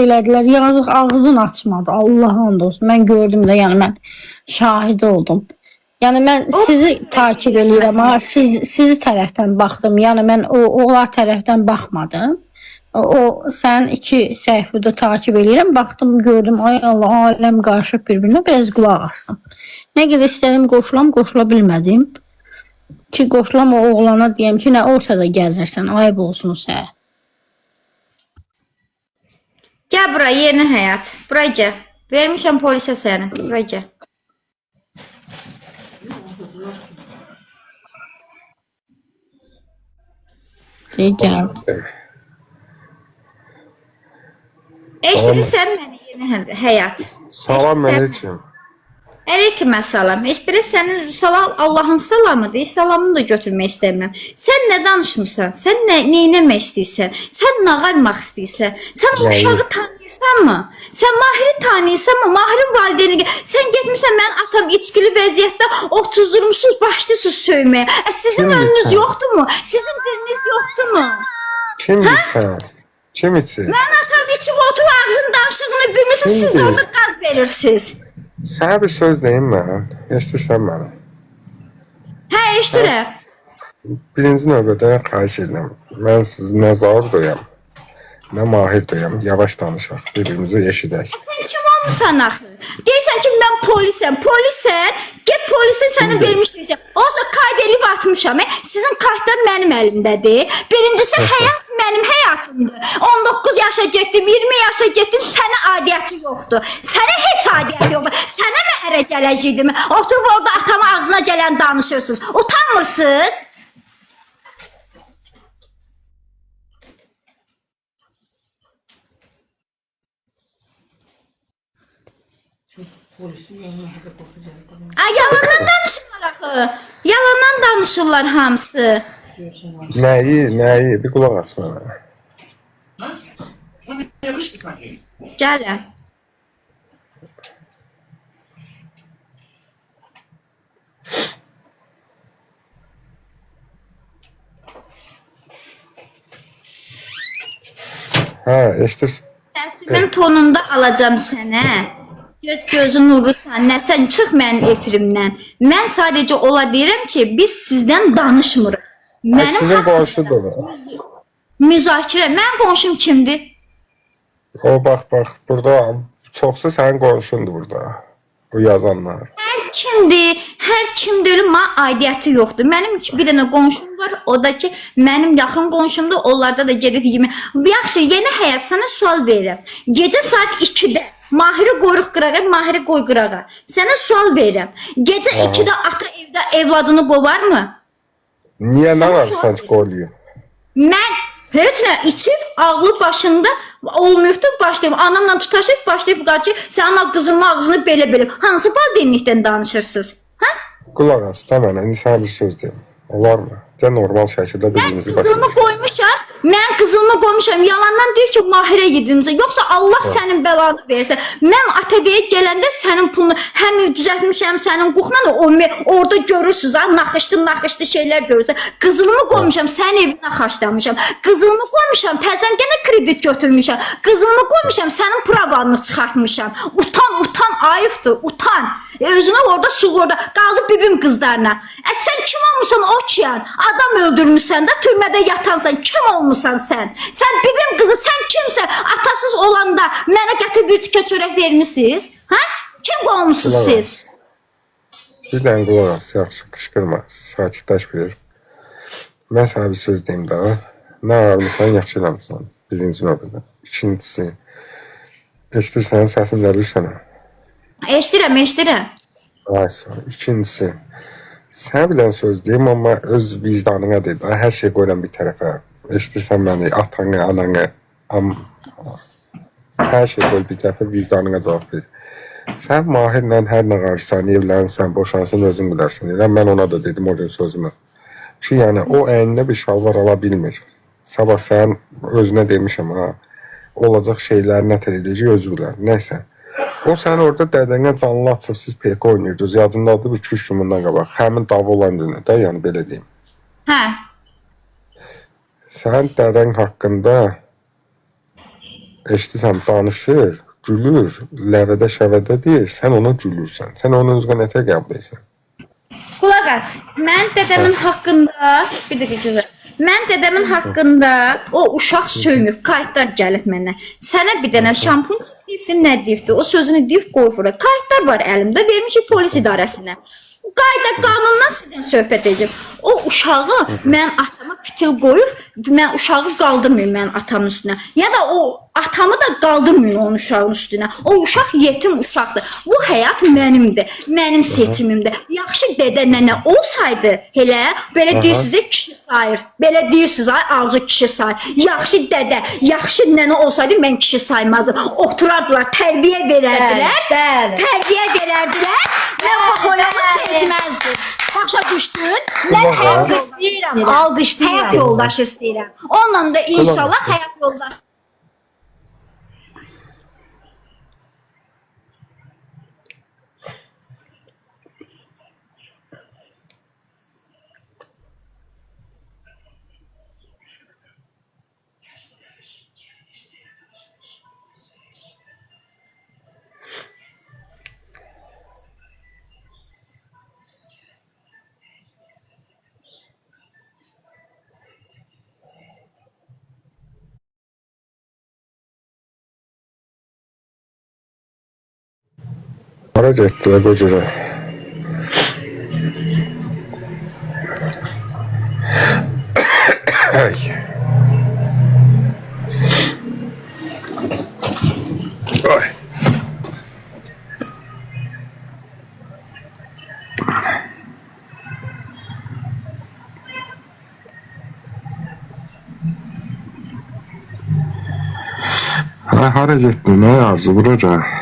elədilər. Yazıq ağzını açmadı. Allah and olsun. Mən gördüm də, yəni mən şahid oldum. Yəni mən sizi takip edirəm, amma sizi tərəfdən baxdım. Yəni mən onlar tərəfdən baxmadım. O sən iki səhifədə takip edirəm, baxdım, gördüm. Ay Allah, aləm qarışıb bir-birinə, biraz qulaq asdım. Nə qədər istədim qoşulam, qoşula bilmədim. Ki qoşulam o oğlana deyəm ki, nə ortada gəzirsən, ayıb olsun sənə. Gəl bura, yeni həyat. Bura gəl. Vermişəm polisə səni. Bura gəl. Gəl. Eşidirsən məni, yeni həyat. Salam Mələkəm. Aleyküm əssalam. Eşidir, sənin salam Allahın salamıdır. Salamını da götürmək istəmirəm. Sən nə danışmırsan? Sən nə etmək istəyirsən? Sən nə qalmaq istəyirsən? Sən uşağı tanıyırsanmı? Sən Mahiri tanıyırsanmı? Mahirin valideyni. Sən getmirsən, mənim atam içkili vəziyyətdə otuzdurmuşsunuz, başlısınız söyməyə. Sizin önünüz yoxdurmu? Sizin diliniz yoxdurmu? Kim içsən? Kim içir? Mən atam içib otur, ağzının danışığını bilmirsiniz, siz orada qaz verirsiniz. Sənə bir söz deyim mən. Eşidirsən məni? Hə, eşidirəm. Birinci növbədə xahiş edirəm. Mən siz nə Zaur duyam, nə Mahir duyam. Yavaş danışaq, birbirimizi eşidək. Sən kim olmuşsan axı? Deyirsən ki, mən polisəm. Polisən, get polisin səni vermiş deyirsən. Olsa qayd elib atmışam. Sizin kaydlar mənim əlimdədir. Birincisi, həyat mənim həyatımdır. 19 yaşa getdim, 20 yaşa getdim, sənə adiyyəti yoxdur. Sənə heç adiyyəti yoxdur. Sənə mi ərə gələcəkdim? Oturub orada atama ağzına gələn danışırsınız. Utanmırsınız? Ay, yalandan danışırlar axı. Yalandan danışırlar hamısı. Nəyi? Bir qulaq as mənə. Gəlin. Hə, eşidirsən? Səsimin tonunda alacağım sənə. Gözün nurlusan, nə sən çıx mənim efirimdən. Mən sadəcə ola deyirəm ki, biz sizdən danışmırıq. Sizin qonşudur. Müzakirə. Mənim qonşum kimdir? O bax, burada çoxsu sənin qonşundur burada. Bu yazanlar. Hər kimdir, amma aidiyyəti yoxdur. Mənim bir dənə qonşum var, o da ki, mənim yaxın qonşumdur, onlarda da gedib yemək. Yaxşı, yeni həyat, sənə sual verirəm. Gecə saat 2-də, Mahiri qoyuruq qırağa, Mahiri qoy qırağa. Sənə sual verirəm. Gecə 2-də ata evdə evladını qovarmı? Niyə nə var sən qoyuluyum? Mən heç nə içib, ağlı başında olmuyubdur, başlayıb, anamla tutaşıb, başlayıb qaçı, sənin qızının ağzını belə. Hansı valideynlikdən danışırsınız? Hə? Qulaq as, tamam, indi sənə bir söz deyim. Olar mı? Cə normal şəkildə birbirimizi Qızılımı qoymuşam, mən qızılımı qoymuşam, yalandan deyir ki, Mahirə yedimizə, yoxsa Allah sənin bəlanı versin. Mən ATV-yə gələndə sənin pulunu həm düzəltmişəm, sənin qoxuna orada görürsünüz, naxışlı şeylər görürsünüz. Qızılımı qoymuşam, sənin evinə xaçlamışam. Qızılımı qoymuşam, təzən gənə kredit götürmüşəm. Qızılımı qoymuşam, sənin pravanını çıxartmışam. Utan, ayıbdır, utan. Özünə orada orada qaldı bibim qızlarına. Sən kim olmuşsan oçyan? Adam öldürmüşsən də türmədə yatansan. Kim olmuşsan sən? Sən bibim qızı, sən kimsən? Atasız olanda mənə gətirib bir tikə çörək vermişsiniz? Hə? Kim olmuşsunuz siz? Bir dənə qulaq as, yaxşı, qışqırma, sakitləş bir. Mən sənə bir söz deyim daha. Nə ağırlısan, yaxşı eləmişsən, birinci növbədə. İkincisi, eşidirsən, səsim gəlir sənə. Eşidirəm. Aysa, ikincisi, sənə bilən söz deyim, amma öz vicdanına deyil, hər şey qoyulan bir tərəfə. Eşidirsən məni, atanı, ananı, hər şey qoy bir tərəfə, vicdanına cavab ver. Sən Mahirlə hər nə qarşısan, evlənsən, boşansın, özün bilərsən. Mən ona da dedim o gün sözümü. Ki, yəni, o əynində bir şalvar ala bilmir. Sabah sən özünə demişəm, olacaq şeylər nə tər edəcək, özü bilər, nəysə. O sən orada dədənə canlı açıb, siz PK oynayırdınız, yadındadır 2-3 gün bundan qabaq. Həmin dava olan günü də, yəni belə deyim. Hə. Sən dədən haqqında eşitirsən danışır, gülür, ləvədə şəvədə deyir, sən ona gülürsən. Sən onu özünə nətə qəbul edirsən? Qulaq as. Mən dədəmin haqqında, bir dəqiqə gözlə. Mən dədəmin haqqında o uşaq söymüb, qayıtlar gəlib mənə. Sənə bir dənə şampun deyibdi, nə deyibdi? O sözünü deyib qoyur. Qayıtlar var əlimdə, vermişik polis idarəsinə. Qayda qanundan sizdən söhbət edəcəm. O uşağı mən atama fitil qoyub, mən uşağı qaldırmayım mənim atamın üstünə. Ya da o atamı da qaldırmayın onun uşağın üstünə. O uşaq yetim uşaqdır. Bu həyat mənimdir, mənim seçimimdir. Yaxşı dədə nənə olsaydı, elə belə deyirsiniz kişi sayır. Belə deyirsiniz ay ağzı kişi sayır. Yaxşı dədə, yaxşı nənə olsaydı mən kişi saymazdım. Oturardılar, tərbiyə verərdilər. Tərbiyə verərdilər. Mən babayamı seçməzdim. Başa düşdün? Mən həyat istəyirəm. Alqışlayıram. Həyat yoldaşı istəyirəm. Onunla da inşallah həyat yoldaşı. Hara getdilər qocura? Ay. Ay. Hara getdin? Nə arzu buraca?